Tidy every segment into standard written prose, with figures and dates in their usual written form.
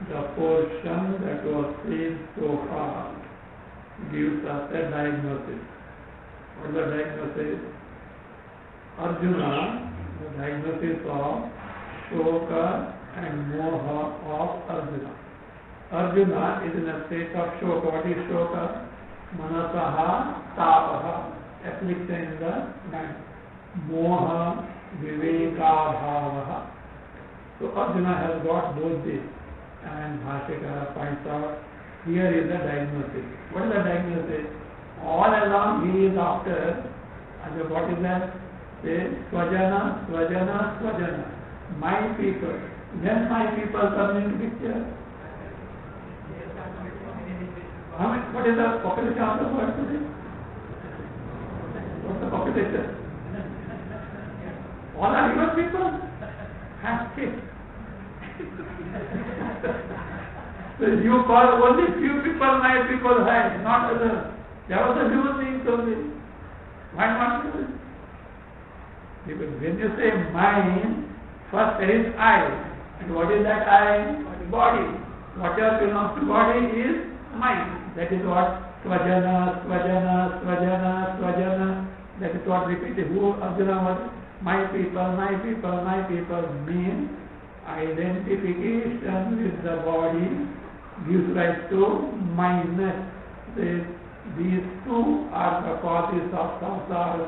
The portion that was seen so far gives us a diagnosis. What is the diagnosis? Arjuna, the diagnosis of Shoka and Moha of Arjuna. Arjuna is in a state of Shoka. What is Shoka? Manasaha Tapaha, affliction in the mind. Moha Vivekabhavaha. So Arjuna has got both these. And Bhashikara points out, here is the diagnosis. What is the diagnosis? All along he is after, and what is that? Say, Swajana, Swajana, Swajana. My people. When my people come into picture? What is the population of the world today? What's the population? All are your people? Have kids. So you call only few people my people, right? Not others. There was a human being only. Why not you? Because when you say mine, first there is I. And what is that I? Body. Whatever belongs to body is mine. That is what Swajana, Swajana, Swajana, Swajana. That is what repeated. Who Arjuna was? My people, my people, my people means identification with the body gives rise to mindness. These two are the causes of samsara.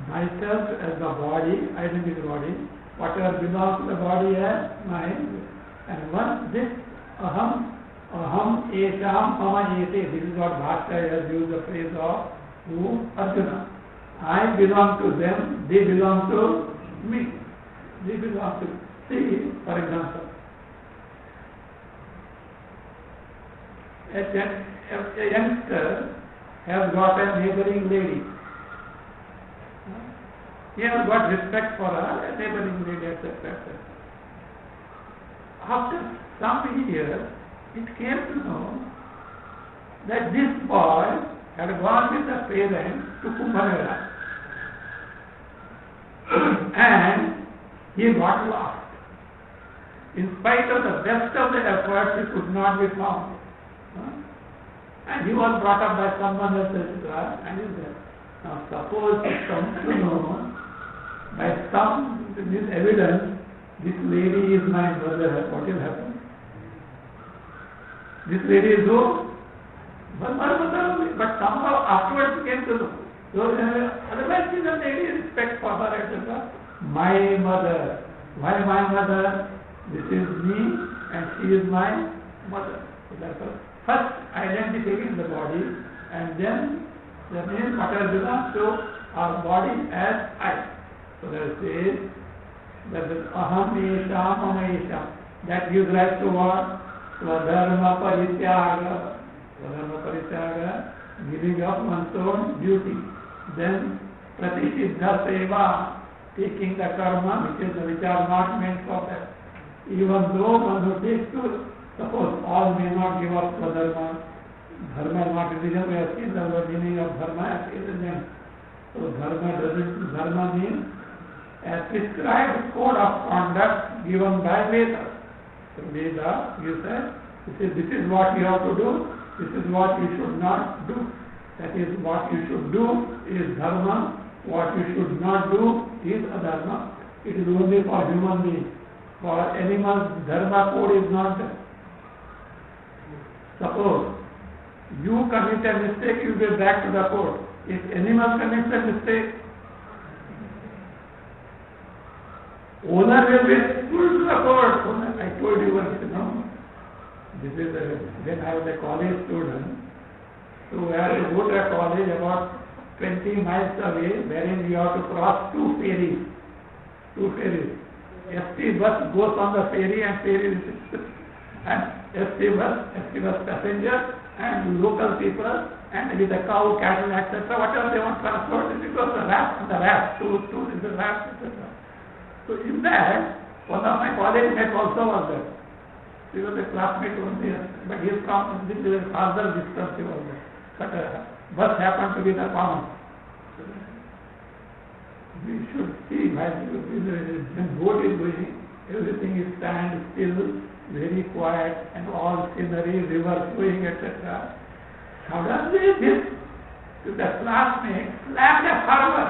myself as the body, identity body, whatever belongs to the body as mine, and once this aham esham mama ete, this is what Bhashya has used the phrase of who? Arjuna. I belong to them, they belong to me. They belong to, see, for example, a youngster has got a neighboring lady. He has got respect for her, a neighboring lady, etc. After some years, it came to know that this boy had gone with the parents to Kumbh Mela and he got lost. In spite of the best of the efforts, he could not be found. And he was brought up by someone else and is there. Now suppose it comes to know by some this evidence, this lady is my mother, what will happen? This lady is who? My mother only. But somehow afterwards he came to know. So, otherwise she is a lady, respect for her, etc. My mother. Why my mother? This is me and she is my mother. So therefore, first identifying the body and then the name whatever belongs to our body as I. So that says that the aham esham mama esham. That gives rise to what? Swadharma parityaga. Swadharma parityaga, giving up one's own duty. Then pratisiddha seva, taking the karma which are not meant for that. Even though one who takes to, suppose all may not give up Swadharma. Dharma is not religion, we have seen the meaning of dharma as religion. So dharma means a prescribed code of conduct given by Veda. So Veda, you said, this is what you have to do, this is what you should not do. That is, what you should do is dharma, what you should not do is adharma. It is only for human beings. For animals, dharma code is not there. Suppose you commit a mistake, you get back to the code. If animal commits a mistake, owner will be pulled to the court. I told you once, this is when I was a college student. So I had to go to a college about 20 miles away, wherein you have to cross two ferries. ST bus goes on the ferry and ferry and ST bus passenger and local people and with the cow, cattle, etc. Whatever they want to transport, it goes the raft, two is the raft, etc. So in that, one of my college mates also was there. He was a classmate only, but he is from this is farther distance he was there. But bus happened to be the common. We should see when boat is going, everything is stand still, very quiet, and all scenery, river flowing, etc. Suddenly the classmate slapped a farmer.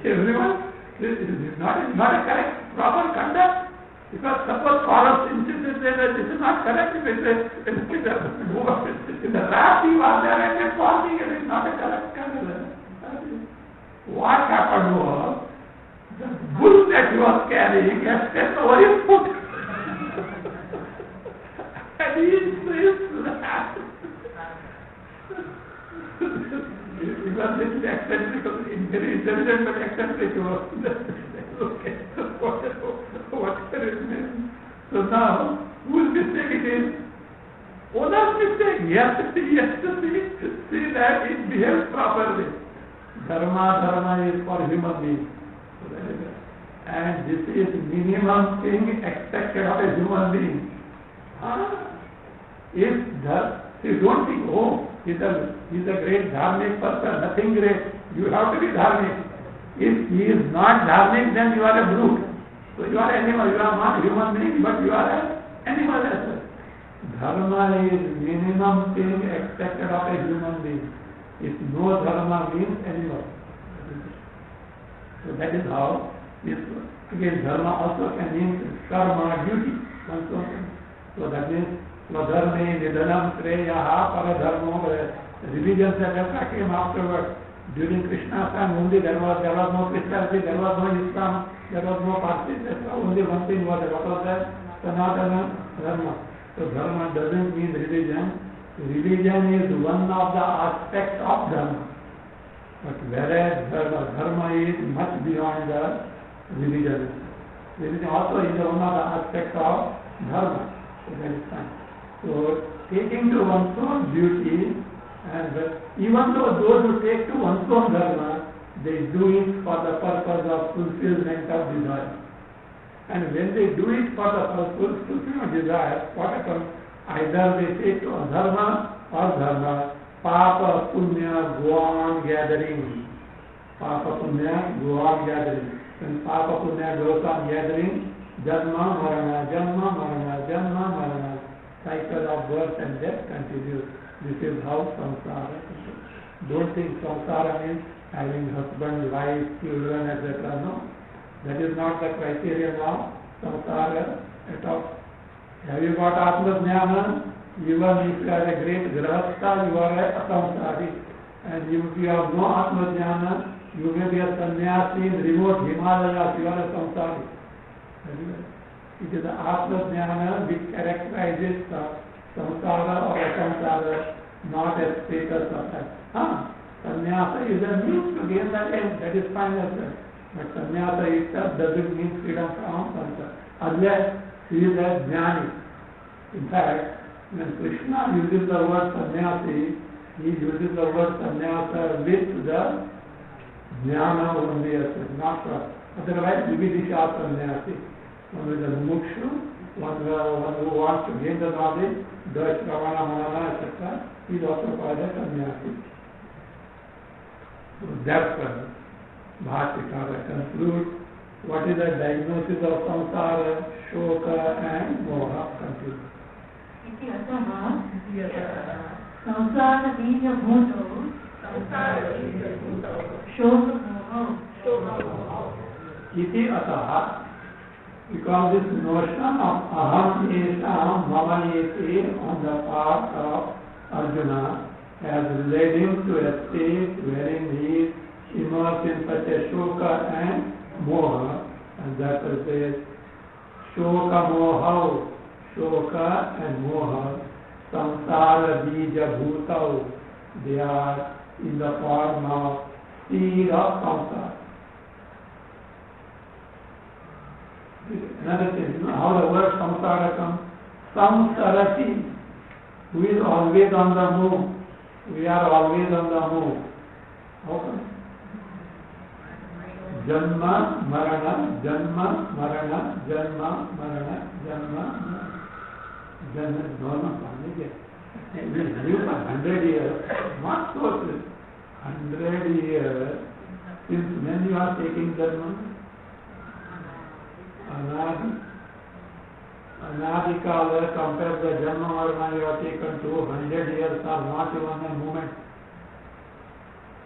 Everyone, this is not a correct, proper conduct. Because suppose forest incident says that this is not correct, if it is in the raft you are there and then falling, it is not a correct conduct. What happened was, the bull that he was carrying has stepped over his foot. And he slapped. He was little eccentric, very intelligent but eccentric. Okay. Whatever it means. So now, whose mistake it is? Owner's mistake. He has to see that it behaves properly. Dharma is for human beings. So that is it. And this is minimum thing expected of a human being. You don't think, oh, he's a great dharmic person, nothing great. You have to be dharmic. If he is not dharmic, then you are a brute. So you are an animal, you are not a human being, but you are an animal as well. Dharma is minimum thing expected of a human being. If no dharma means animal. So that is how this works. Again, dharma also can mean karma, duty. So that means Swadharme Nidanam Shreyaha Paradharmo. religions that came afterward. During Krishna's time only there was no Christianity, there was no Islam, there was no Parsi. Only one thing was there. What was that? Sanatana Dharma. So Dharma doesn't mean religion. Religion is one of the aspects of Dharma. But whereas Dharma is much beyond the religion. Religion also is one of the aspects of Dharma. So that is fine. So taking to one's own duty, and even though those who take to one's own Dharma, they do it for the purpose of fulfillment of desire. And when they do it for the fulfillment of desire, what happens? Either they take to adharma or dharma. Papa, punya, go on gathering. Papa, punya, go on gathering. When Papa, punya goes on gathering, janma, marana, janma, marana, janma, marana. Cycle of birth and death continues. This is how samsara continues. Don't think samsara means having husband, wife, children, etc. No. That is not the criterion of samsara at all. Have you got Atma Jnana? Even if you are a great grahastha, you are a samsari. And if you have no Atma Jnana, you may be a sannyasi in remote Himalayas, you are a samsari. It is the Atma Jnana which characterizes samsara or samsara, not a status of that. Sannyasa is a means to gain the end, that is fine as well. But sannyasa itself doesn't mean freedom from samsara. Unless he is a jnani. In fact, when Krishna uses the word sannyasi, he uses the word sannyasa with the jnana only as well, not for. Otherwise, vividisha sannyasi. One is a mumukshu, one who wants to gain the knowledge, does Ravana, Manana, etc. He is also called a sannyasi. So therefore, Bhattikara concludes, what is the diagnosis of samsara, shoka and moha? Continue. इति अतः संसार बीज भूतो शोक मोह इति अतः, because this notion of aham esam mama eti on the part of Arjuna has led him to a state wherein he is immersed in such a shoka and moha, and that is says shoka moha, shoka and moha, samsara bija bhutau, they are in the form of seed of samsara. Another thing, you know how the word samsara comes? Samsarati, who is always on the move. We are always on the move. How come? Janma, marana, janma, marana, janma, marana, janma, marana. Janma is normal family. We live for 100 years. Not so. 100 years. Since when you are taking janma? Anadikala, compared to the Janma Varna you have taken to 100 years are not even a moment.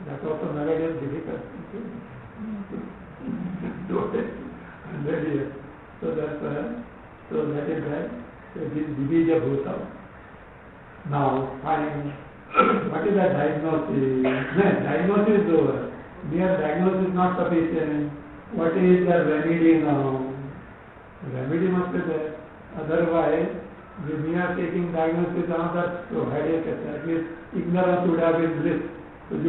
That also nowadays difficult. 100 years. So that is right. So this Divija Bhuta. Now, fine. What is the diagnosis? No, diagnosis is over. Mere diagnosis is not sufficient. What is the remedy now? Remedy must be there. Otherwise, when we are taking diagnosis on that, so headache, at least ignorance would have been bliss. So if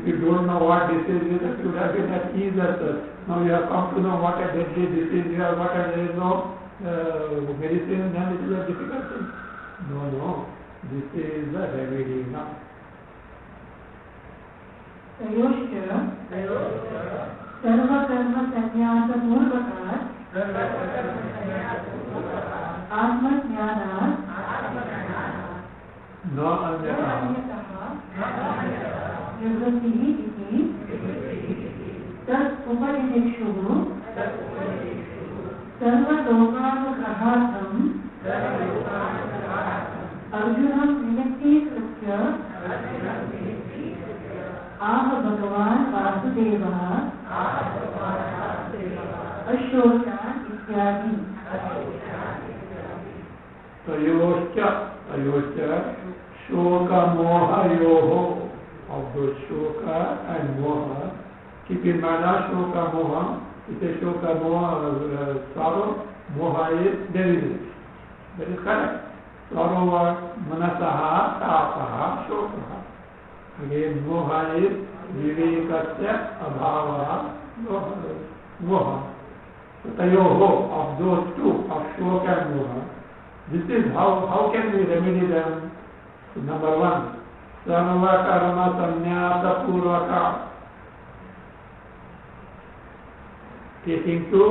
you don't know what disease is, it would have been at ease as such. Now you have come to know what a deadly disease is, what there is no medicine, then it is a difficult thing. No, this is the remedy now. सर्वकर्म संन्यास पूर्वकात् आत्मज्ञानात् न अन्यतः निवृत्तिः इति तत् उपनिषत्सु सर्वलोकानुग्रहार्थम् अर्जुनं निमित्तीकृत्य आह भगवान् वासुदेवः अशोचान् इत्यादि तयोश्च Shoka Moha Yoho, of those Shoka and Moha. Keep in mind, Shoka Moha, it is Shoka Moha, sorrow, Moha is derivative. That is correct. Sorrow was Manasaha, Tapaha, Shokaha. Again, Moha is Vivekasya, Abhava, Moha. So, Tayoho, of those two, of Shoka and Moha. This is how can we remedy them? So, number one, Sarva Karma Sannyasa Purvaka. Taking to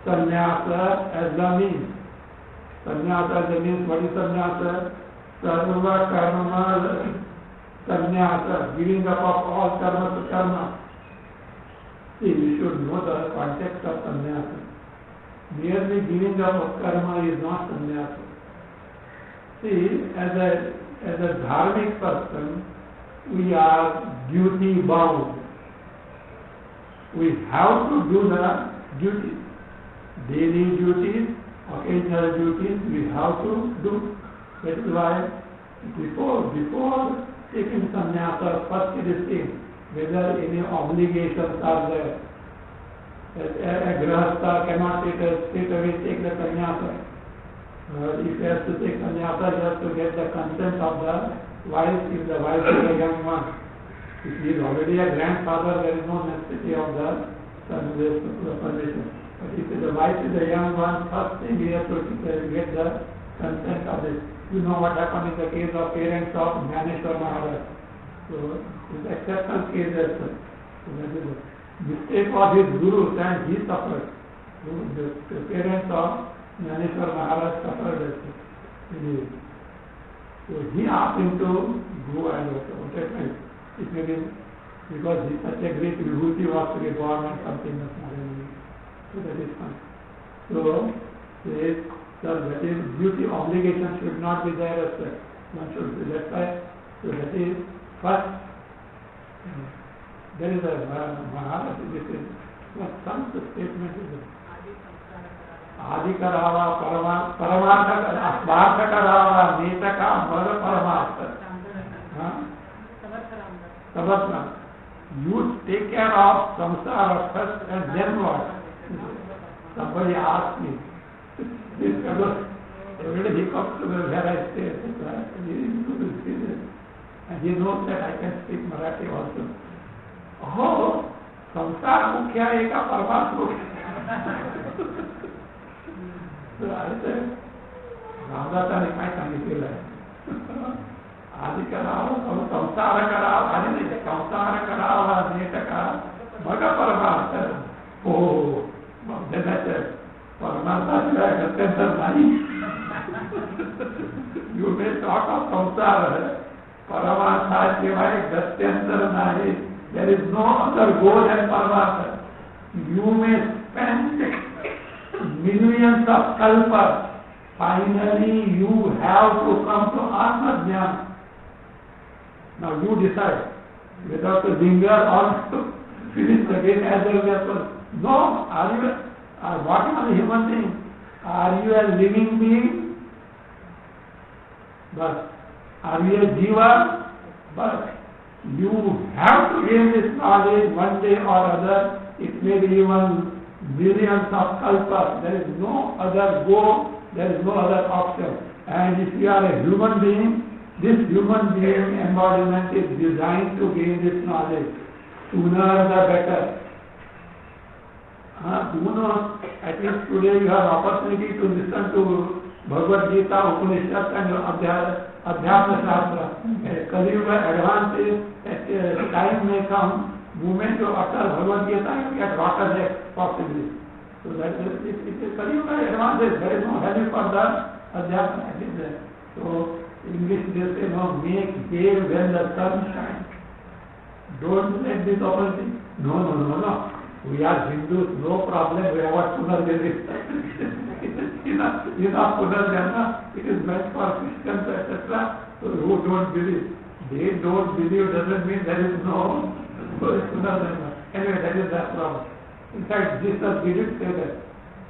sannyasa as the means. Sannyasa as the means. What is sannyasa? Sarva karma sannyasa, giving up of all karma to karma. See, we should know the context of sannyasa. Merely giving up of karma is not sannyasa. See, as a dharmic person, we are duty bound. We have to do the duties, daily duties, occasional duties. We have to do. That is why before taking sannyasa, first it is seen whether any obligations are there. A grahastha cannot straight away take the sannyasa. If he has to take sannyasa, he has to get the consent of the wife. If the wife is a young one. If he is already a grandfather, there is no necessity of the permission. But if the wife is a young one, first thing he has to get the consent of this. You know what happened in the case of parents of Jnaneshwar Maharaj. So, it's exceptional case as well. So that is the mistake of his gurus and he suffered. So the parents of Jnaneshwar Maharaj suffered as well. So he asked him to go and what. It may be because he is such a great vibhuti was to be born and something was not in. So that is fine. So that is duty obligation should not be there as well. One should be that's why. So that is first. There is a Maharaj. This is some statement is Adikarava Paramartha Bhartakarava Netaka Mara Paramartha. Savatna. You take care of samsara first and then what? Somebody asked me. This fellow, every day he comes to where I stay. He is into this business. And he knows that I can speak Marathi also. Oh, samsara mukhya eka paramatma. So I said, Ramdasani काय सांगितलेलं आहे आदिकराव संसार करावा आणि संसार करावा नेटका मग परमार्थ हो मग त्याचं परमार्थाशिवाय गत्यंतर नाही यू मे टॉक ऑफ संसार परमार्थाशिवाय गत्यंतर नाही there is no other goal than paramaartha. You may spend millions of kalpas, finally you have to come to Atma Jnana. Now you decide whether to linger or to finish again as a vessel. No, what is a human being? Are you a living being? But are you a jiva? But you have to gain this knowledge one day or other. It may be even millions of kalpas. There is no other goal, there is no other option. And if you are a human being, this human being embodiment is designed to gain this knowledge. Sooner the better. At least today you have opportunity to listen to Bhagavad Gita, Upanishad and Adhyatma Shastra. Kali Yuga advances, time may come, moment you utter Bhagavad Gita, you get water there possibly. So that is Kali Yuga advances, there is no value for the Adhyatma. So English they say, no, make hay when the sun shines. Don't let this opportunity. No. We are Hindus, no problem, we have what Punarjana. Enough Punarjana, it is meant for Christians, etc. Who don't believe. They don't believe doesn't mean there is no Punarjana. Anyway, that is that problem. In fact, Jesus didn't say that.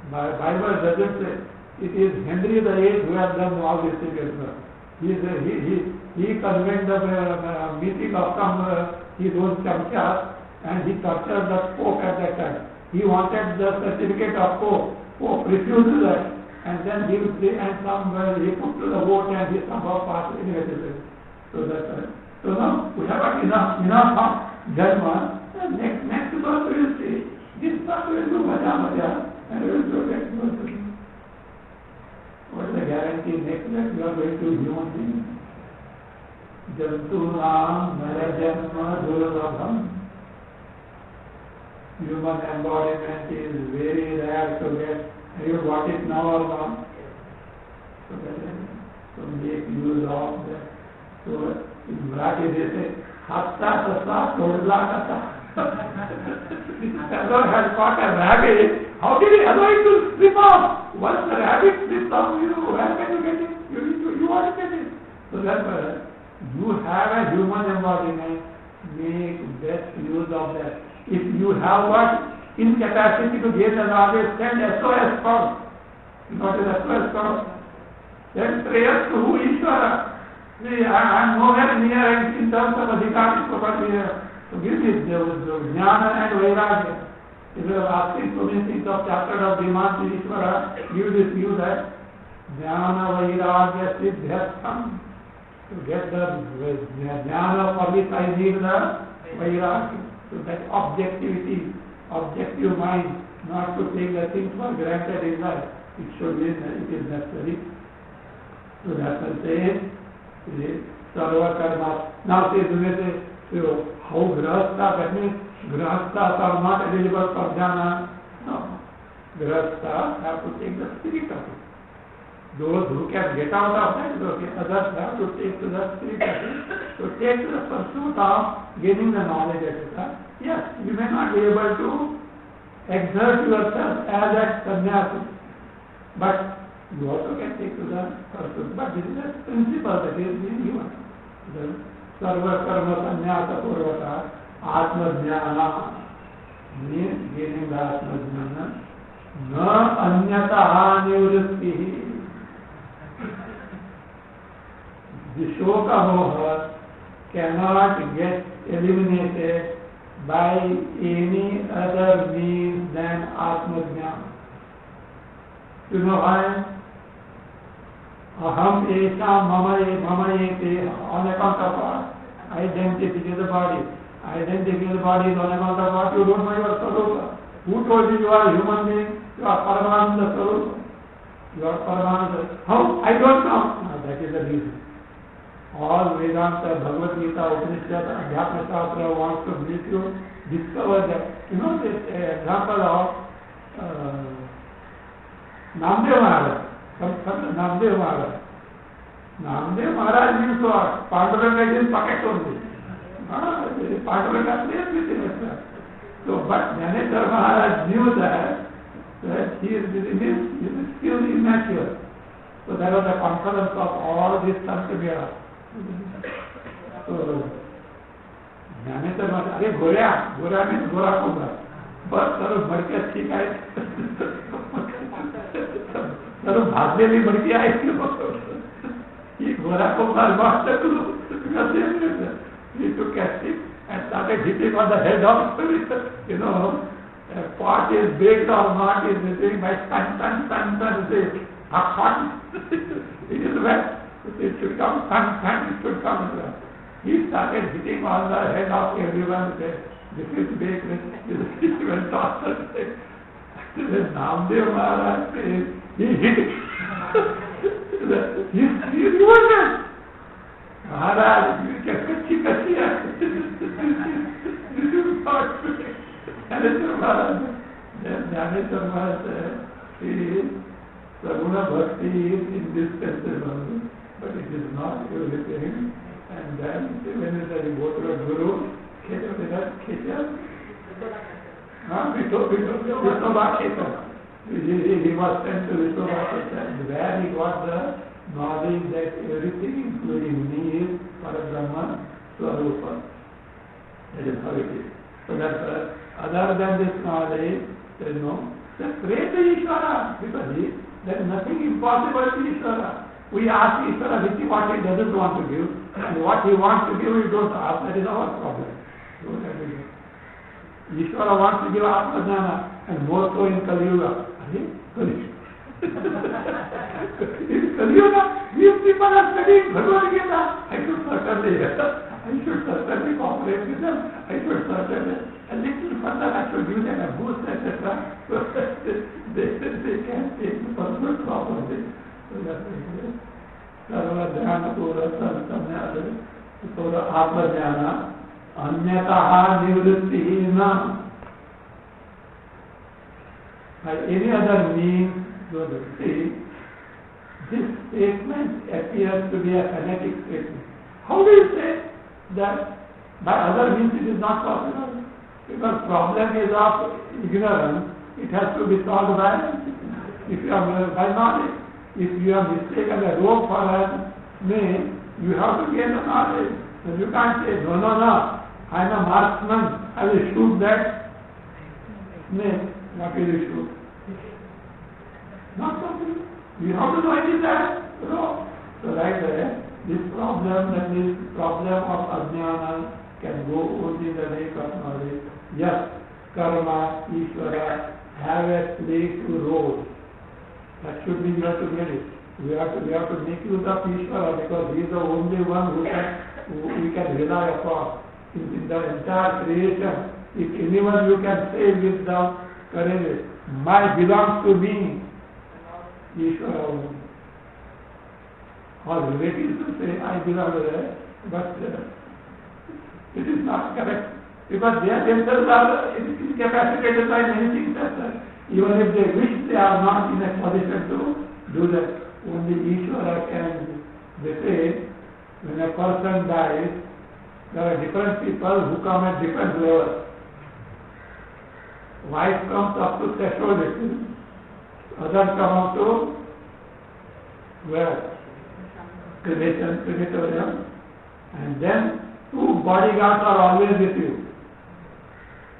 Bible doesn't say. It is Henry VIII who has done all these things as well. He convened the meeting of some his own chamchas, and he tortured the Pope at that time. He wanted the certificate of Pope. Pope refused that, and then he put to the vote, and he somehow passed it. So that's right. So now we have enough of dharma. Next birth we will see. This birth we will do maja, and we will get birth. What is the guarantee next that we are going to human beings? Jantunam narajanma durlabham. Human embodiment is very rare to get. Have you got it now or not? So make use of that. So in Marathi they say, hatta sasa todla kata. This fellow has caught a rabbit. How did he allow it to slip off? Once the rabbit slips off, where can you get it? You want to get it. So therefore, you have a human embodiment. Make best use of that. If you have got incapacity to gain the knowledge, send SOS call. Not an SOS call. Send prayers to who Ishvara. See, I am nowhere near in terms of adhikari property here. So give me the jnana and vairagya. If you are asking so many things of chapter of Vimanti Ishvara, give this view that jnana vairagya siddhyastham. To get the jnana for which I need the vairagya. So that objectivity, objective mind, not to take the things for granted in life. It should be, it is necessary. So that's what I say. Sarva karma. Now say, so how grahastha, that means grahasthas are not eligible for jnana. No. Grahasthas have to take the spirit of it. Those who can get out of that, okay, others have to take to the spirit of it. So take to the pursuit of gaining the knowledge, etc. Yes, you may not be able to exert yourself as a sannyasi, but you also can take to the pursuit. But this is a principle that is being given. Sarva karma sannyasa purvata atma jnana means gaining the atma jnana. Na anyata nivrittihi. The shoka moha cannot get eliminated by any other means than Atma Jnana. You know why? Aham esha mama ete, on account of what? Identity is the body. Identity is the body is on account of what? You don't know your Sarupa. Who told you are a human being? You are Paramananda Sarupa. You are Paramananda. How? I don't know. No, that is the reason. All Vedanta, Bhagavad Gita, Upanishad, Adhyatma Shastra wants to make you discover that. You know this example of Namdev Maharaj. Namdev Maharaj. Namdev Maharaj means what? Panduranga is in pocket only. Panduranga plays with him. So, but Jnaneshwar Maharaj knew that he is still immature. So there was a conference of all these Santabhyas. So, Dnyaneshwar महाराज, अरे गोरा में गोरा होगा, बस sir बढ़के ठीक है, sir भाग्य भी बढ़ गया है, ये गोरा को बार बार तक he took a stick and started hitting on the head of you know, pot is baked or not is doing by sun, say, hot, it is wet. It should come, sun, it should come. He started hitting on the head of everyone. This is baked, this is even tossed. Namdev Maharaj, he hit it. He revolted. Maharaj, you can kachi hai. This is not big. Jnaneshwar Maharaj. Then Jnaneshwar Maharaj said, Saguna Bhakti is indispensable. But it is not everything. And then when you go to a guru, he was sent to Vishwabhaketa, and where he got the knowledge that everything, including me, is Parabrahma Swarupa. That is how it is. So that other than this knowledge, there is no. Just pray to Ishvara, because there is nothing impossible to Ishvara. We ask Ishvara what he doesn't want to give, and what he wants to give, we don't ask. That is our problem. Don't have to give. Ishvara wants to give Atmajnana, and more so in Kali Yuga. In Kali Yuga, these people are studying Bhagavad Gita. I should certainly cooperate with them. I should certainly, a little further, I should give them a boost, etc. So they can take the personal property. So that's it. Sarva Dhyana Pura Sarva Pura Atma Dhyana Anyataha Nivritti Na. By any other means, see, this statement appears to be a phonetic statement. How do you say that by other means it is not possible? Because problem is of ignorance, it has to be solved by, if you are by knowledge. If you have mistaken a rope for a snake, you have to gain the knowledge. So you can't say, no, I am a marksman, I will shoot that snake. What will you shoot? Not possible. You have to know it is that rope. So right there, this problem of ajnana can go only in the lake of knowledge. Yes, karma, Ishvara have a place to roll. That should be, you have to get it. We have to make use of Ishvara because he is the only one who we can rely upon. In the entire creation, if anyone you can say without courage, my belongs to me, Ishvara only. Or relatives will say, I belong to that, but it is not correct. Because they themselves are incapacitated by many things. Even if they wish, they are not in a position to do that. Only Ishvara can. They say, when a person dies, there are different people who come at different levels. Wife comes up to threshold, others come up to where? Crematorium. And then two bodyguards are always with you.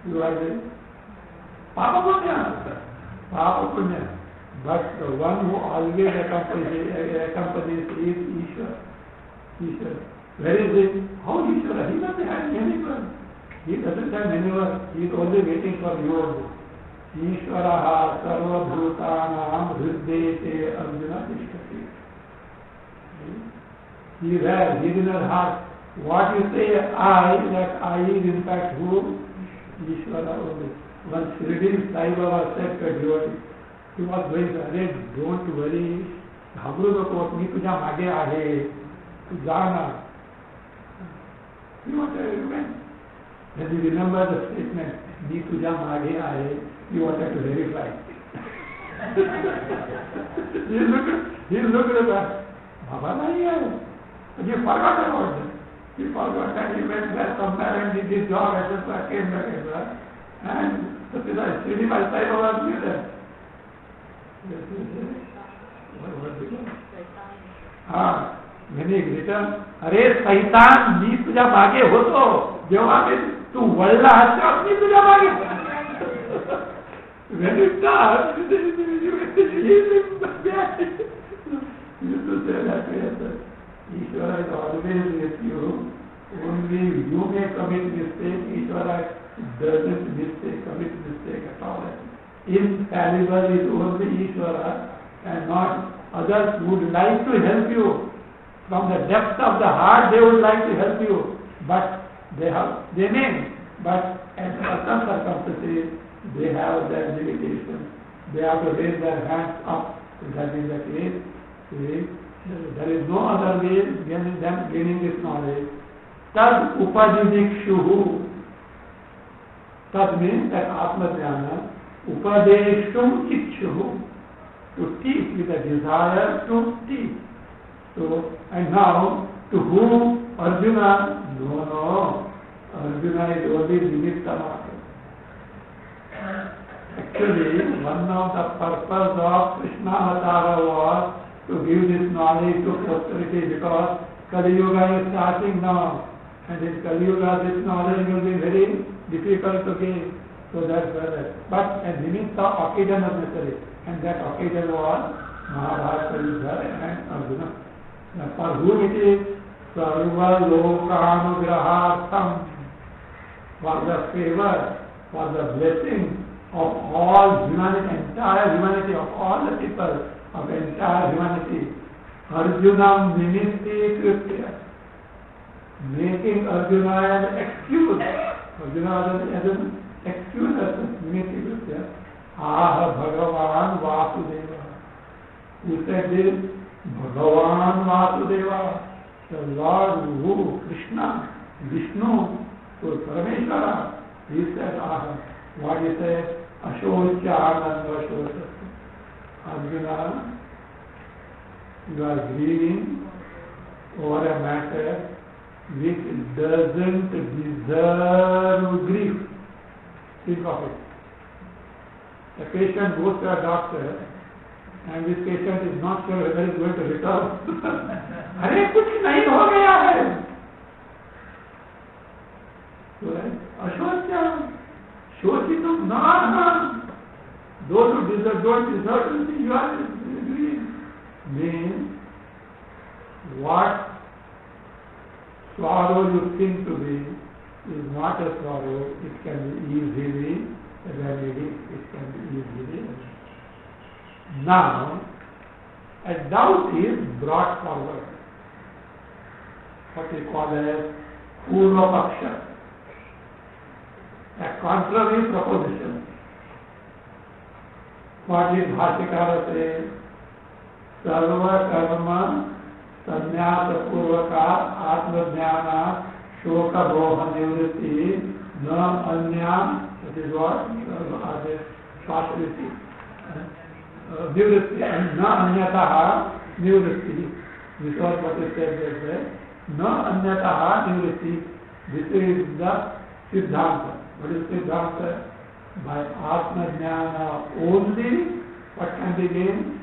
You are there. Papa Punya. But the one who always accompanies is Ishvara. Where is it? How Ishvara? He doesn't have anyone. He doesn't have anyone. He is only waiting for you. Ishvara sarva bhutanam hriddete Arjuna tishtati. He is there. He is in her heart. What you say I, that I is in fact who? Ishvara only. Once Shirdi Sai Baba said to a devotee, he was going to say, don't worry, घाबरू नको, मी तुझ्या मागे आहे, तू जा ना. You want to remember? When you remember the statement, मी तुझ्या मागे आहे, you wanted to verify. He looked at that. Baba nahi hai. But he forgot about it. He forgot that he went there somewhere and did his job, etc. Came back, etc. And so Shirdi Sai Baba was near there. When he returned, अरे सैतान मी तुझ्या मागे होतो जेव्हा तू वळला तेव्हा मी तुझ्या मागे. When you start, you to say that way. Ishvara is always with you. Only you may commit mistake. Ishvara doesn't commit mistake at all. Infallible is only Ishvara and not others would like to help you. From the depth of the heart they would like to help you. But they may. But at certain circumstances they have their limitations. They have to raise their hands up. That is the case. See? There is no other way than gaining this knowledge. Tad upadinikshuhu. Tad means that Atma Dhyana. Upadeshtum ikshuhu. To teach with a desire to teach. So, and now, to whom? Arjuna? No. Arjuna is only nimitta matra. Actually, one of the purpose of Krishna Avatara was to give this knowledge to posterity because Kali Yuga is starting now. And in Kali Yuga this knowledge will be very difficult to gain. So that's why that. But a nimitta occasion was necessary. And that occasion was Mahabharata Yuddha and Arjuna. Now for whom it is Sarva Lokanugrahartham, for the favor, for the blessing of all humanity, entire humanity, of all the people, of entire humanity. Arjunam nimitti kripya, making Arjuna an excuse. Arjuna was an excuse as nimitti kripya. Ah Bhagavan Vasudeva. Who said this? Bhagavan Vasudeva, the Lord who, Krishna, Vishnu, so Parameshwara. He said, ah, what he said? Ashosya Ananda Ashosya. Arjuna, you are grieving over a matter which doesn't deserve grief. Think of it. A patient goes to a doctor and this patient is not sure whether he is going to recover. अरे कुछ नहीं हो गया है. So Ashosya, Shoshitam, Nana. Those who don't deserve to see, you are grieving. Means what sorrow you think to be is not a sorrow. It can be easily remedied. It can be easily remedied. Now, a doubt is brought forward. What we call as Purva Paksha, a contrary proposition. What is Bhashikara says? Sarva karma sannyasa purvaka atmajnana shoka boha nivritti na anyam, that is what? Shashriti. Nivritti, na anyataha nivritti. This was what is said there. Na anyataha nivritti. This is the Siddhanta. What is Siddhanta? By Atma Jnana only, what can be gained?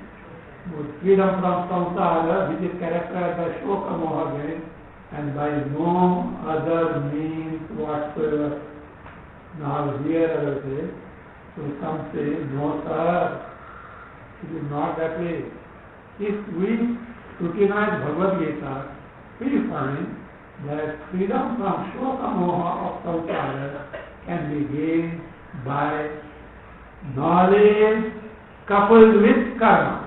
Freedom from samsara, which is characterized by Shoka Moha gain, and by no other means whatsoever. Now here I will say, so some say, no sir, it is not that way. If we scrutinize Bhagavad Gita, we find that freedom from Shoka Moha of samsara can be gained by knowledge coupled with karma.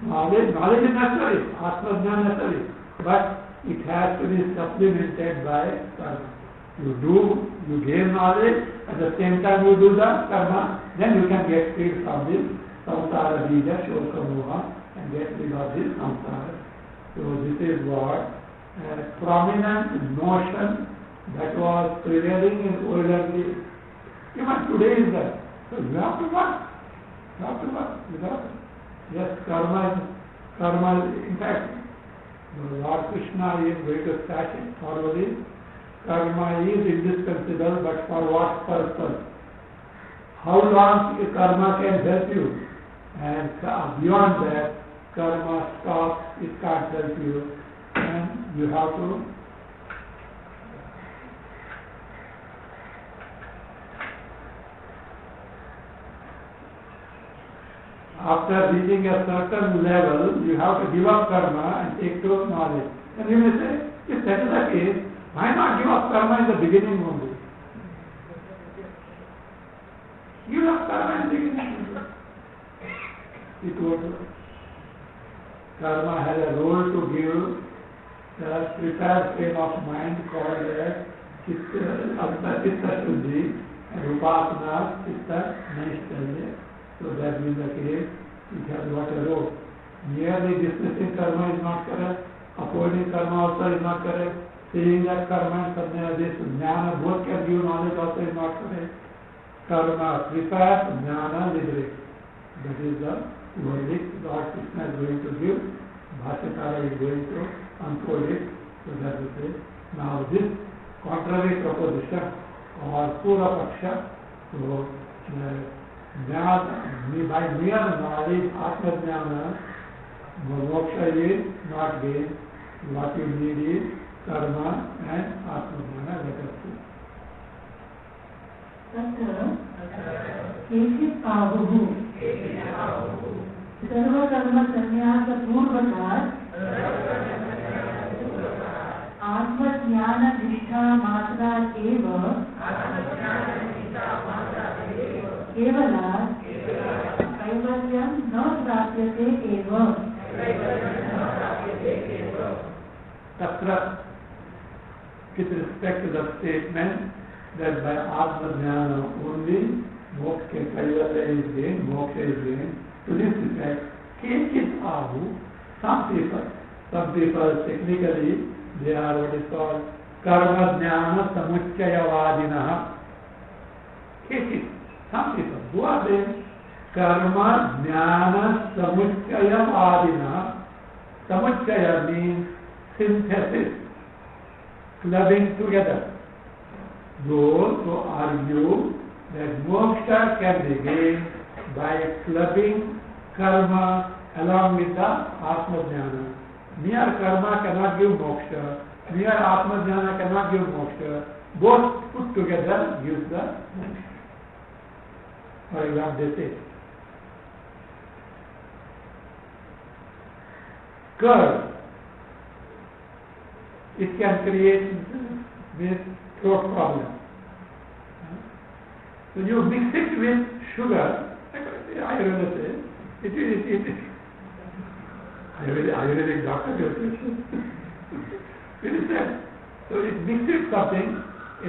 Knowledge is necessary, Atma-jnana necessary, but it has to be supplemented by karma. You gain knowledge, at the same time you do the karma, then you can get freed from this samsara bija, shoka moha, and get rid of this samsara. So this is what a prominent notion that was prevailing in older days. Even today is that. So you have to work. Yes, karma, in fact, Lord Krishna is going to start it formally. Karma is indispensable, but for what purpose? How long karma can help you? And beyond that, karma stops, it can't help you. And you have to after reaching a certain level, you have to give up karma and take to knowledge. And you may say, if that is the case, why not give up karma in the beginning only? Give up karma in the beginning. It would. Karma has a role to give the prepared frame of mind called as Chitta Shuddhi and Upasana Chitta Naishtalya. So that means the case, it has got a role. Merely dismissing karma is not correct, upholding karma also is not correct, saying that karma and sadhana, this jnana, both can give knowledge also is not correct. Karma prepares, jnana liberates. That is the verdict Lord Krishna is going to give. Bhashyakara is going to unfold it. So that is it. Now this contrary proposition or Pura Paksha, so by mere knowledge, Atma-jnana, moksha is not gained. What you need is karma and Atma-jnana. Let us see. तत्र केचित् आहुः सर्वकर्म संन्यास पूर्वकात् आत्मज्ञान निष्ठा मात्रा एव केवलात् कैवल्यं न प्राप्यते एव। Tatra, with respect to the statement that by Atma Jnana only moksha kaivalya is gained, moksha is gained, to this effect, kechit ahu, some people technically they are what is called karma jnana samuchchayavadinah. Kechit, some people, who are they? Karma jnana samuchchayavadinah. Samuchchaya means synthesis, clubbing together. Those who argue that moksha can be gained by clubbing karma along with the Atma Jnana. Mere karma cannot give moksha, mere Atma Jnana cannot give moksha. Both put together gives the moksha. For example, they say, curd, it can create this throat problem. So you mix it with sugar, Ayurveda says, it is Ayurvedic doctor will say. It is said. So it mixed with something,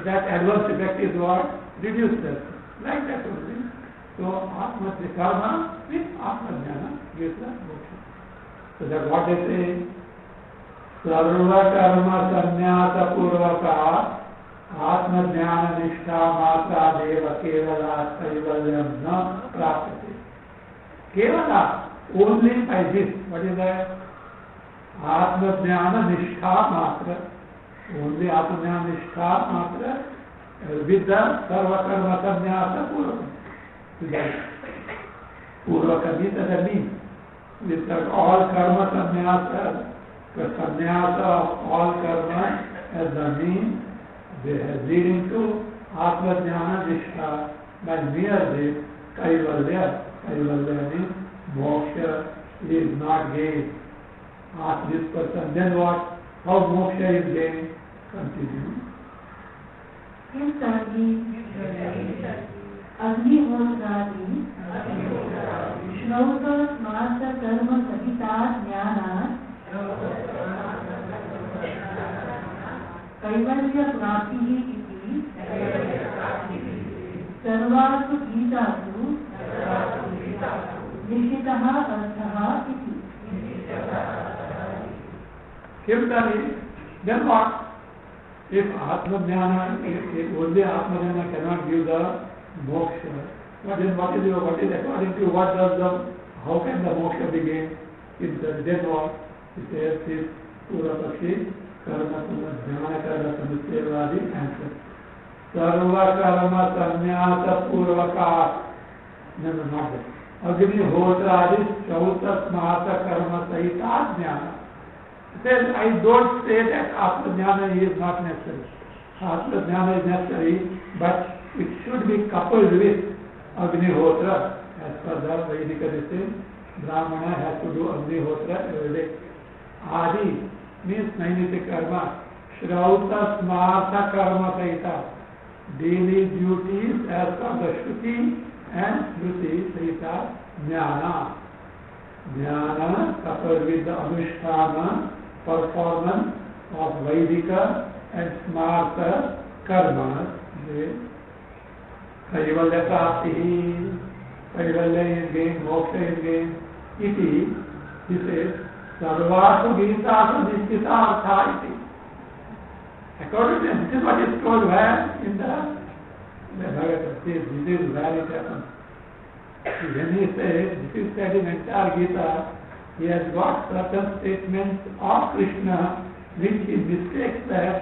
that adverse effect is what? Reduced that. Like that only. So Atma Karma with Atma Jnana gives the moksha. So that's what they say. Sarva karma sannyasa purvaka Atma Jnana Nishtha Matra Deva Kevala Kaivalyam Na Prapati. Kevala, only by this. What is that? Atma Jnana Nishtha Matra. Only Atma Jnana Nishtha Matra with the Sarva karma sannyasa purvaka. Purvaka means with all karma sannyasa, the sannyasa of all karma as the means, they are leading to Atma Jnana Nishtha by mere this Kaivalya. Kaivalya means moksha is not gained. Ask this person, then what? How moksha is gained? Continue. अग्निहोत्रादि श्रौत स्मार्त कर्म सहिता ज्ञानात् कैवल्य प्राप्तिः इति सर्वासु गीतासु निश्चितः अर्थः इति। Then what? If Atma Jnana, if only Atma Jnana cannot give the moksha, what is according to what does how can the moksha be gained? Then what? It says this Purapakshi, Karma Jnana Karma Samuchchayavadi answer. Sarva Karma Sannyasa Purvaka. No, not that. Agnihotradi Shauta Smata Karma Sahita Jnana. Says, I don't say that Atma Jnana is not necessary. Atma Jnana is necessary, but it should be coupled with Agnihotra. As per the Vedic system, Brahmana has to do Agnihotra every day. Adi means Nainitik karma. Shrauta Smarta Karma Sahita. Daily duties as per the Shruti and Shruti Sahita Jnana. Jnana coupled with the Anushtana performance of Vaidika and Smarta karmas. Kaivalya Praptihi, Kaivalya is gained, moksha is gained. Iti, he says, Sarvasu Gitasu Nishchita Artha iti. According to him, this is what is told where in the Bhagavad Gita. This is where it happens. When he says, this is said in entire Gita, he has got certain statements of Krishna which he mistakes that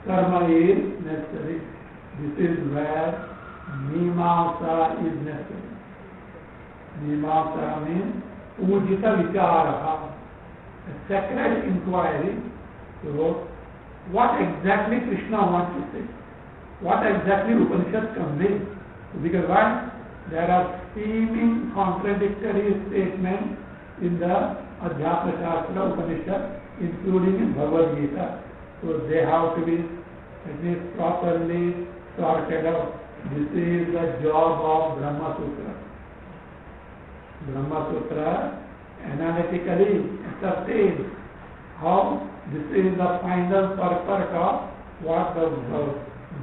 karma is necessary. This is where Mimamsa is necessary. Mimamsa means Ujita Vicharaha, a sacred inquiry. So, what exactly Krishna wants to say? What exactly Upanishad conveys? Because why? there are seeming contradictory statements in the Adhyatma Shastra Upanishad, including in Bhagavad Gita. So they have to be at least properly sorted out. This is the job of Brahma Sutra. Brahma Sutra analytically ascertains how this is the final purport of what the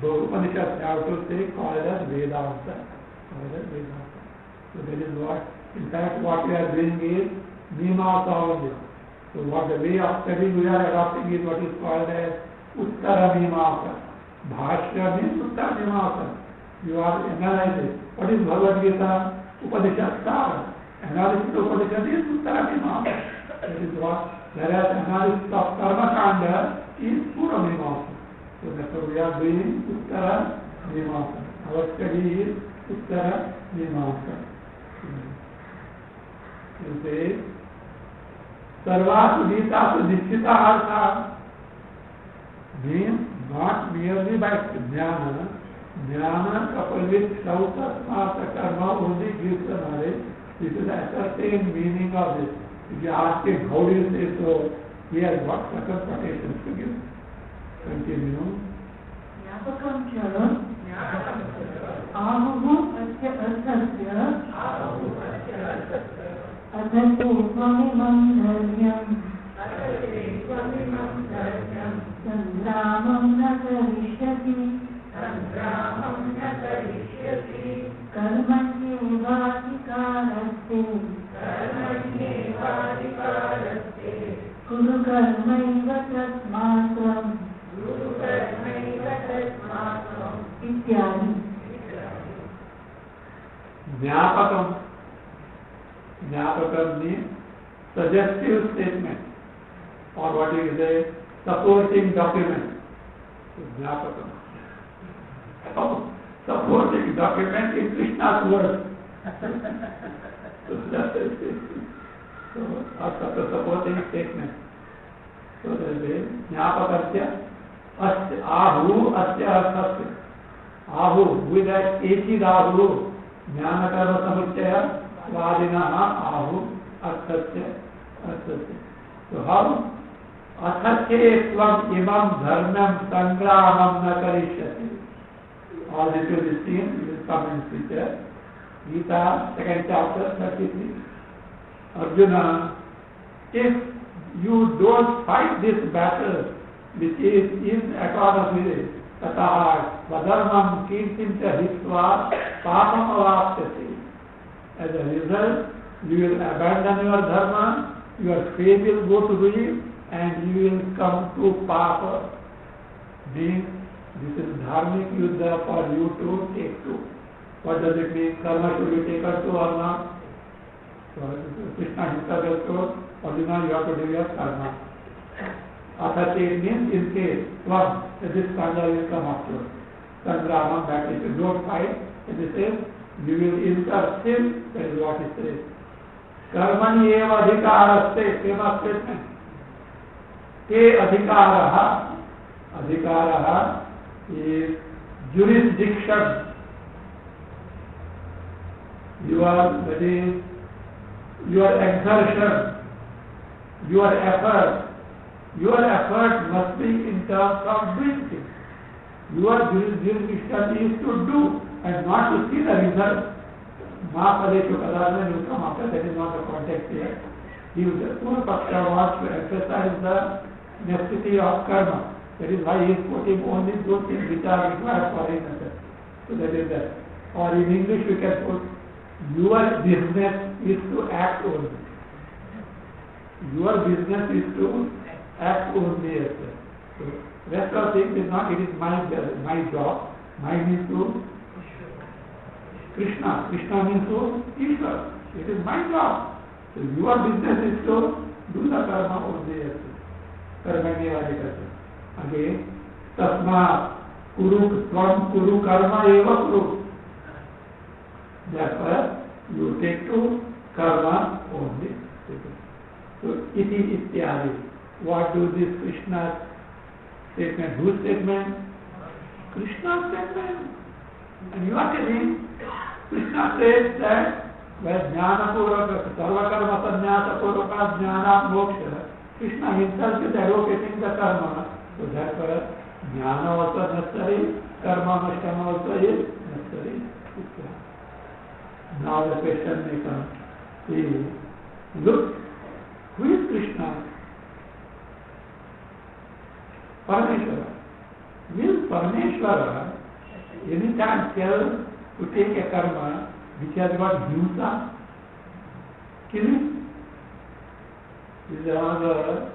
Upanishads have to say, called as Vedanta. So that is what, in fact, what we are doing is Mimamsa only. So what the way of studying we are adopting is what is called as Uttara Mimamsa. Bhashya means Uttara Mimamsa. You are analyzing. What is Bhagavad Gita? Upanishad Sara. Analysis of Upanishad is Uttara Mimamsa. That is what. Whereas analysis of Karma Kanda is Pura Mimamsa. So that's what we are doing, Uttara Mimamsa. Our study is Uttara Mimamsa. You say, Sarvasu Gita Nishchita Artha means not merely by jnana. Jnana coupled with Shauta, Smarta, Karma only gives the knowledge. This is the ascertained meaning of this. If you ask him, how do you say so? He has got certain quotations to give. Continue. Nyapakam cha ahuhu asya arthasya adhate svamimam dharyam sangramam na karishyati karmanyevadikaraste kuru karmaiva tasmatvam इत्यादि. Jnapakam. Jnapakam means suggestive statement, or what you say, supporting document. Jnapakam. So, supporting document in Krishna's words. So, a supporting statement. So there is Jnapakasya Ahu Asya Arthasya. Ahu, with that Echid Ahu, Jnana Karma Samuchaya, Vadinaha Ahu Arthasya. So how? Athasya Svam Imam Dharmam Sangramam Na Karishyati. All this will be seen, we will come in future. Gita, 2nd chapter, 33. Arjuna, if you don't fight this battle, which is in accordance with it, Tataha Vadharmam Kirtim Cha Hitva Papam Avapyati. As a result, you will abandon your dharma, your faith will go to ruin, and you will come to Papa. Means this is dharmic yuddha for you to take to. What does it mean? Karma should be taken to or not? So Krishna himself told Arjuna, you have to do your karma. Athate means in case, one, this kanda will come after. Sangrama, that is, you don't fight, and it says, you will incur sin, that is what it says. Karmani eva adhikaraste, famous statement. Te adhikaraha, adhikaraha is jurisdiction. That is, your exertion, your effort. Your effort must be in terms of doing things. Your jurisdiction is to do and not to see the result. Mahapadeshu Kadasana will come after, that is not the context here. Purva Paksha wants to emphasize the necessity of karma. That is why he is quoting only those things which are required for him. So that is that. Or in English we can put, your business is to act only. Your business is to act only as well. So rest of things is not, it is my job. Mine is to Krishna. Krishna means to Ishvara. It is my job. So your business is to do the karma only as well. Karmanyevadikasya. Again, tasma kuru karma eva kuru. Therefore, you take to karma only. So iti ityadi. What do this Krishna statement? Whose statement? Krishna's statement. And you are telling Krishna says that where jnana purvaka, sarva karma sannyasa purvaka jnana moksha, Krishna himself is advocating the karma. So therefore, jnana also necessary, karma mashtama also is necessary. Now the question may come, see, look, who is Krishna? Parameshwara. Will Parameshwara any time tell to take a karma which has got himsa, killing? This is another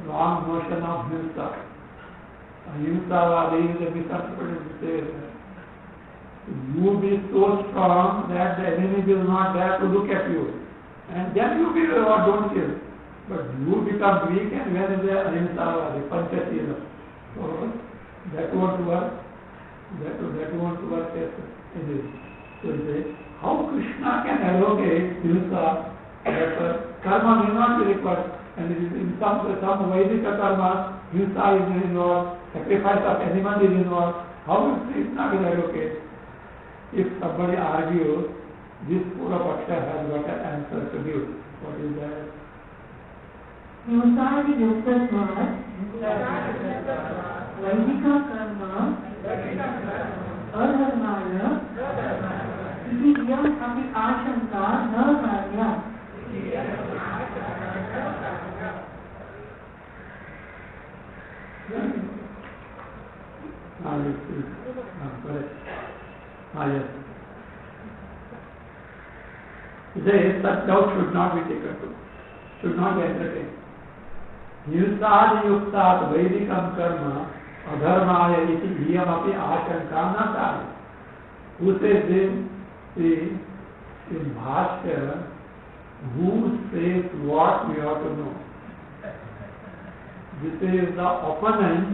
wrong notion of himsa. Ahimsa is a misinterpretation. You be so strong that the enemy will not dare to look at you. And then you be don't kill. But you become weak and when is the ahimsa, the panchashila. So that won't work. That won't work as it is. So you say, how Krishna can allocate himsa that karma may not be required. And in some Vedic karma, himsa is involved, sacrifice of animal is involved. How will Krishna will allocate? If somebody argues, this Pura Paksha has got an answer to give. What is that? Himsadi yuktatvat Vaidika karma adharmaya iti yam api ashanka na karya. Correct. Yes. Today, such doubt should not be taken to, should not be entertained. Himsadi yuktat Vaidikam karma adharmaya iti iyam api ashanka na karya. Who says this? See, in Bhashya, who says what we ought to know? This is the opponent,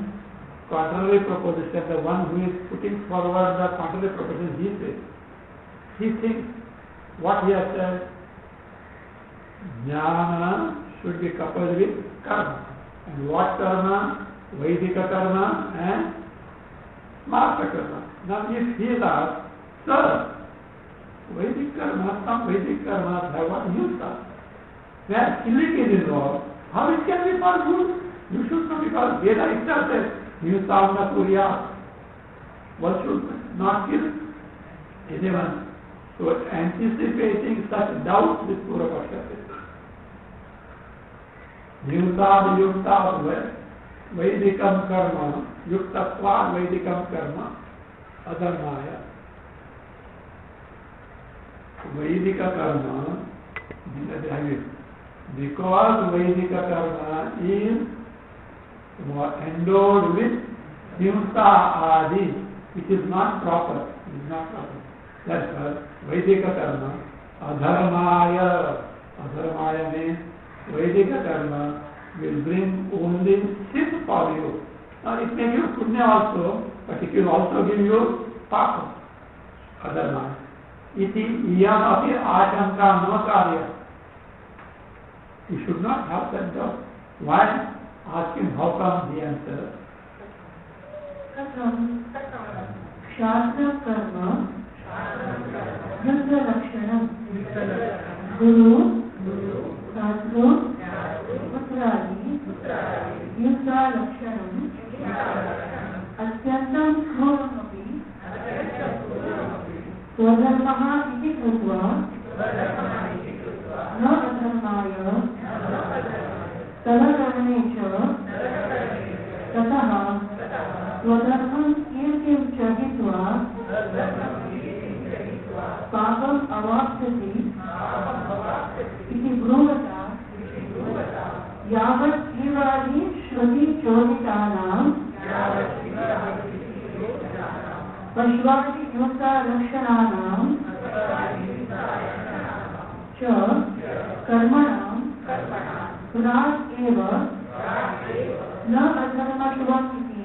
contrary proposition, the one who is putting forward the contrary proposition, he says. He thinks what he has said, jnana should be coupled with karma. And what karma? Vaidika karma and smarta karma. Now if he is asked, sir, Vedic karma, some Vedic karma have got himsa. Where killing is involved, how it can be for good? You should know, because Veda itself says, himsa na kurya. One should not kill anyone. So anticipating such doubts with Pura Paksha says. Himsa yukta Vaidikam karma, yuktatva Vaidikam karma, adharmaya. Vaidika karma, because Vaidika karma is endowed with himsa adi, which is not proper. It is not proper. Therefore, Vaidika karma, adharmaya. Adharmaya means Vaidika karma will bring only sin for you. Now it may give punya also, but it will also give you papa. Adharmaya. Iti iyam api ashanka no karya. You should not have that doubt. Why? Ask him how come, the answer. Katham Shastra karma Yudra lakshanam Guru Sadhu Putradi Yudra lakshanam Atyantam Khuramapi Swadharmaha iti krutva na adharmaya Taladharane cha tataha Swadharmam kirtim chahitva Papam avapsati iti bruvata Yavat shivadi shruti choditanam Pashvati yukta lakshananam cha karmanam Purat eva na adharmatvam iti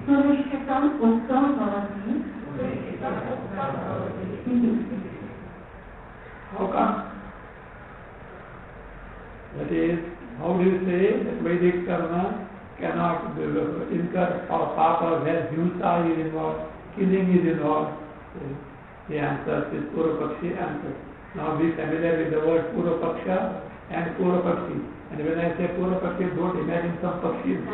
sunishchitam uktam bhavati. How come? That is, how do you say that Vedic karma cannot incur papa where himsa is involved, killing is involved? He answers, this Purva-Pakshi answers. Now be familiar with the word Purva-Paksha and Purva-Pakshi. And when I say Purva-Pakshi, don't imagine some Pakshis.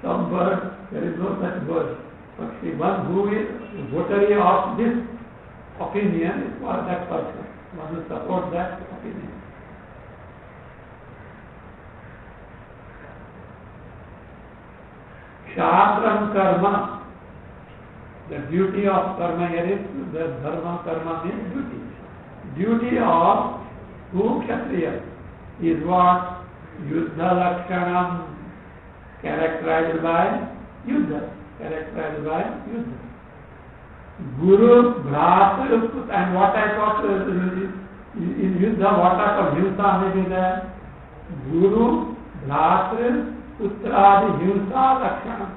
some bird, there is no such bird. Pakshi, one who is votary of this opinion is called that person. One who supports that opinion. Shastram karma. The duty of karma here is, the dharma karma means duty. Duty of who Kshatriya is what? Yuddha lakshanam, characterized by Yuddha. Characterized by Yuddha. Guru, Bhratra, and what type of, in Yuddha, what type of himsa may be there? Guru, Bhratra, Putradi, himsa, lakshanam.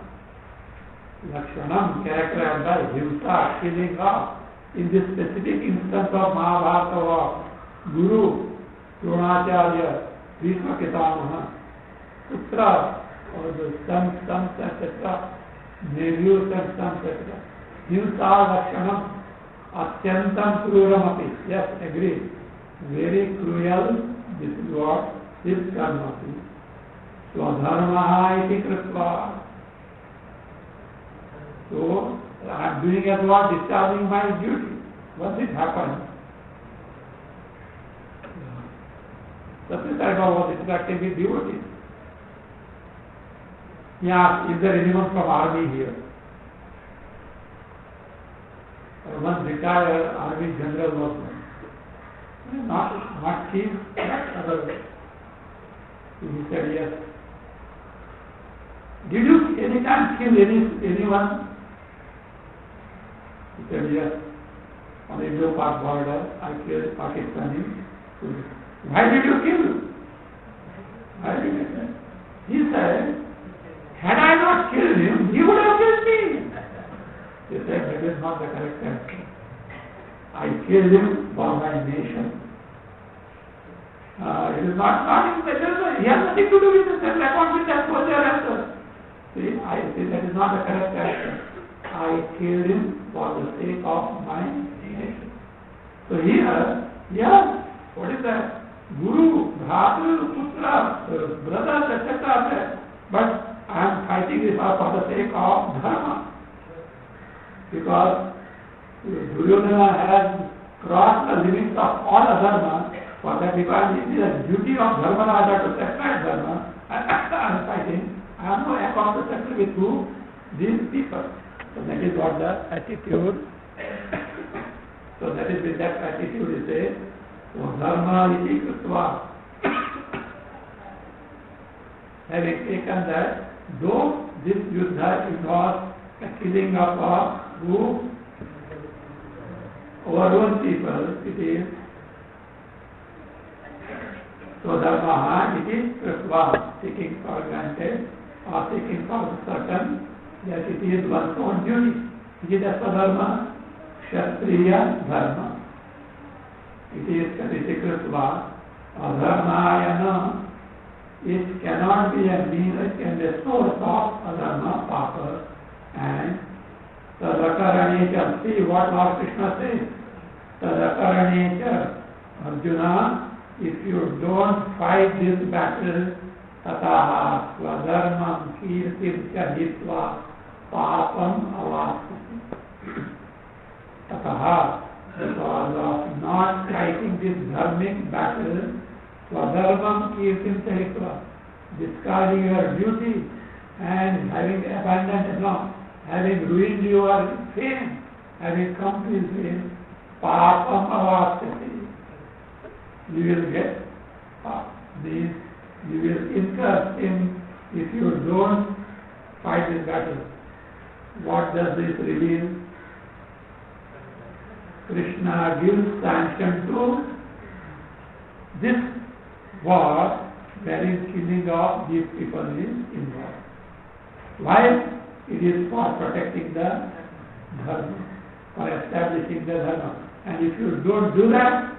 Lakshanam, characterized by himsa, killing off. In this specific instance of Mahabharata war, Guru, Dronacharya, Bhishma Pitamaha, Putra, or the sons, etc., nephews and sons, etc. Himsa Lakshanam, Atyantam Kruramapi. Yes, agree. Very cruel, this is what this karma is. Swadharmaha iti kritva. So, I am doing as what? Discharging my duty. Once it happens, Satyasarga was interacting with devotees. He asked, is there anyone from army here? One retired army general was there. Not chief, but other. He said, yes. Did you any time kill anyone? He said, yes. On the Indo-Pak border, I killed Pakistani. Why did you kill? Why did you kill? He said, had I not killed him, he would have killed me. He said, that is not the correct answer. I killed him for my nation. It is not in the, he has nothing to do with the self-account with that soldier answer. See, I say that is not the correct answer. I killed him for the sake of my nation. So here, yes, what is that? Guru, Bhatra, Putra, brothers, etc. But I am fighting this for the sake of Dharma. Because Duryodhana has crossed the limits of all Dharma. For that, because it is a duty of Dharmaraja to separate Dharma, I am fighting. I have no account to settle with who? These people. So that is what the attitude. So that is with that attitude you say, Dharma iti kritva. Having taken that, though this yuddha involves the killing of who? Our people, it is so dharma, it is kritva, taking for granted or taking for certain that it is one's own duty. It is as per dharma, kshatriya dharma. It is kritva, adharmayana. It cannot be a means, it can be a source of adharma, papa. And tadakaranicha, see what Lord Krishna says. Tadakaranicha, Arjuna, if you don't fight this battle, tataha swadharmam kirtim chahitva papam avasati. Tataha, because of not fighting this dharmic battle, swadharmam kirtim chahitva, discarding your duty and having abandoned along, having ruined your fame, having come to his fame, papam avasati. You will get these, you will incur sin if you don't fight this battle. What does this reveal? Krishna gives sanction to this war wherein killing of these people is involved. Why? It is for protecting the dharma, for establishing the dharma. And if you don't do that,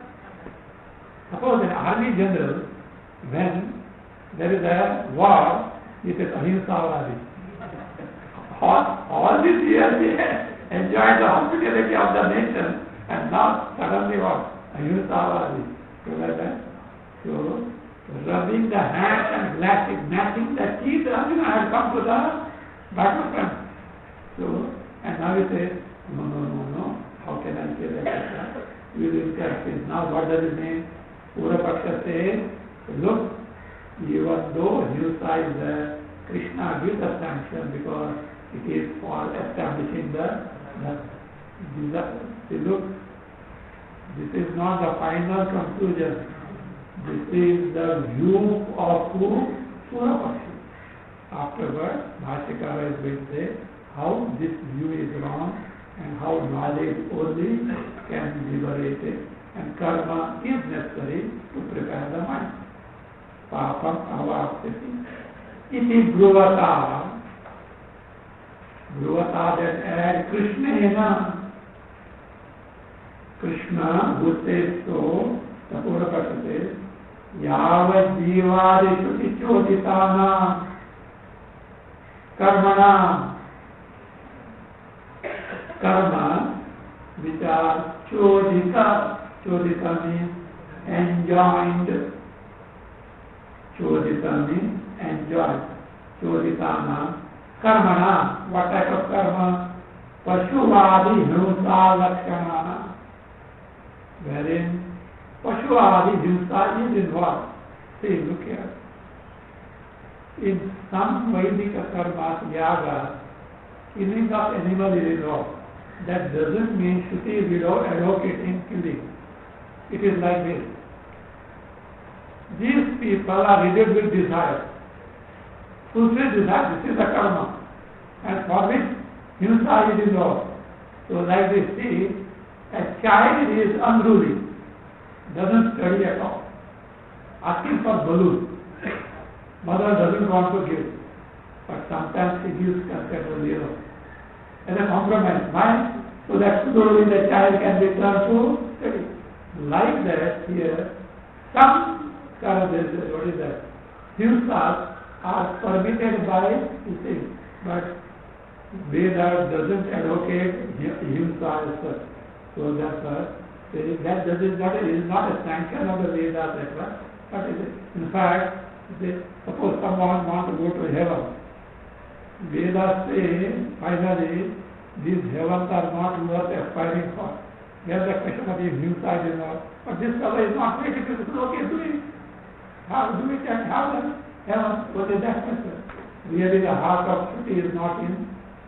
suppose an army general, when there is a war, he says ahimsa vadi. All these years enjoyed the hospitality of the nation, and now suddenly what? Ahimsavadi. So like that. So rubbing the hands and gnashing the teeth, Arjuna had come to the battlefront. So, and now he says, no, how can I say that? We will practice. Now what does it mean? Purapaksha says, look, even though Hinsa is there, Krishna gives a sanction because it is for establishing the look, this is not the final conclusion. This is the view of who? Purapaksha. Afterwards, Bhashyakara is going to say how this view is wrong and how knowledge only can be liberated and karma is necessary to prepare the mind. Papam avapyati. Iti bruvata. Bruvata, that add Krishnena. Krishna, who says so, the Purapaksha says, Yavad jivadi shuti choditana karmana. Karma, which are chodita. Chodita means enjoined. Chodita means enjoyed. Choditana. Karmana. What type of karma? Pashuvadi himsa lakshana. Wherein Pashuvadi himsa is involved. See, look here. In some Vedic karmas, yaga, killing of animal is involved. That doesn't mean Shruti is without advocating killing. It is like this. These people are riddled with desire. Fulfill desire, this is the karma. And for which Hinsa is involved. So like this, see, a child is unruly, doesn't study at all, asking for balloon. Mother doesn't want to give, but sometimes she gives considerably as a compromise. Why? So that slowly the child can return to study. Like that here, some what is that? Hinsas are permitted by teaching, but Veda doesn't advocate himsa as such. So that's that is not a sanction of the Vedas, etc. But in fact, suppose someone wants to go to heaven. Vedas say, finally, these heavens are not worth aspiring for. There's the question of if himsa is not. But this fellow is not ready to do okay, do it. How do it and have heaven? What is that question? Really the heart of Shruti is not in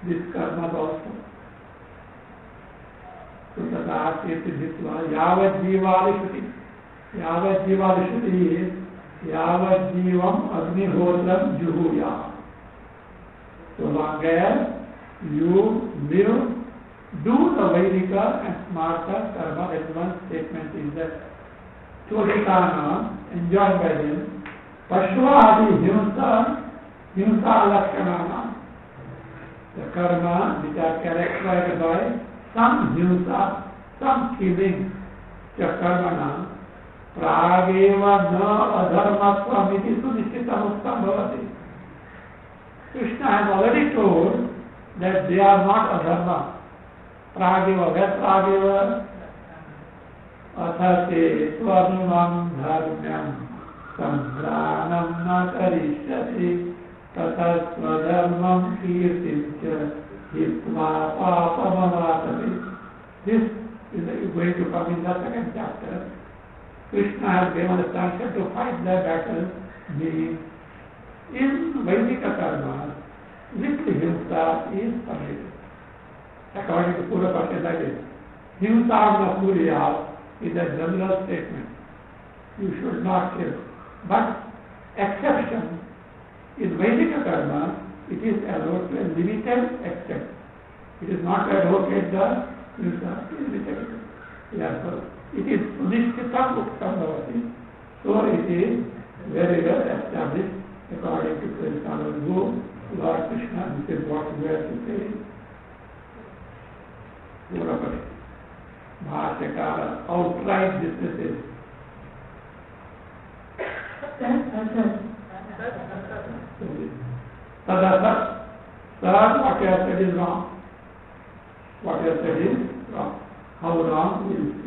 this karma also. So tata Chitidhitva Yavad Jivali Shruti. Yavad Jivali Shruti is Yavad Jivam Agnihotram Juhuya. So long as you live, do the Vedika and Smarta Karma, that one statement is that Choditana, enjoyed by them, Pashvadi Himsa Lakshanana, the karma which are characterized by some himsa, some killing, Chakarmana, Prageva na adharmatvam iti sunishchitam uttam bhavati. Krishna has already told that they are not adharma. Prageva, where Prageva? Athate swarnam dharmyam sangranam na karishyati tata swadharmam kirtimcha hitva papamavatati. This is going to come in the second chapter. Krishna has given a sanction to fight the battle, meaning in Vedic karma, little himsa is permitted. According to Purapaksha, that is, himsa na is a general statement. You should not kill. But exception, in Vedic karma, it is allowed to a limited extent. It is not to advocate the himsa, it is limited. Therefore, it is sunishchitam uktam bhavati. So it is very well established according to Krishna's Guru, Lord Krishna. This is what we have to say. Purapati. Bhashyakara outright dismisses. Tadasat. Sir, what you have said is wrong. what you have said is wrong. How wrong we will see.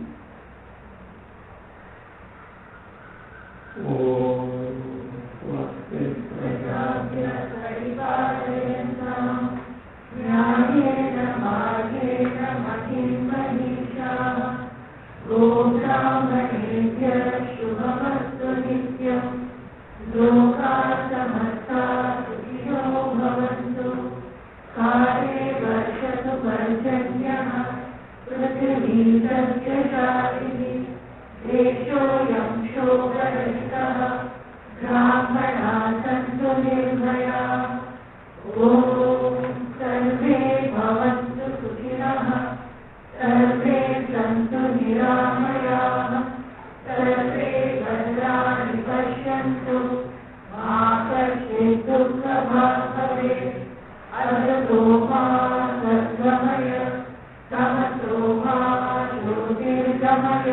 शुभमस्तु नित्यं लोकाः समस्ताः सुखिनो भवन्तु काले वर्षतु पर्जन्यः पृथिवी सस्यशालिनी देशोऽयं शोकरहितः ब्राह्मणाः सन्तु निर्भयाः ॐ सर्वे भवन्तु सुखिनः सर्वे सन्तु निरामयाः सर्वे भद्राणि पश्यन्तु मा कश्चित् दुःखभाग् भवेत् अदतो मा सद्गमय तमसो मा ज्योतिर्गमय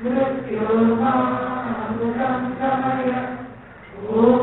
मृत्योर्मा अमृतं गमय ॐ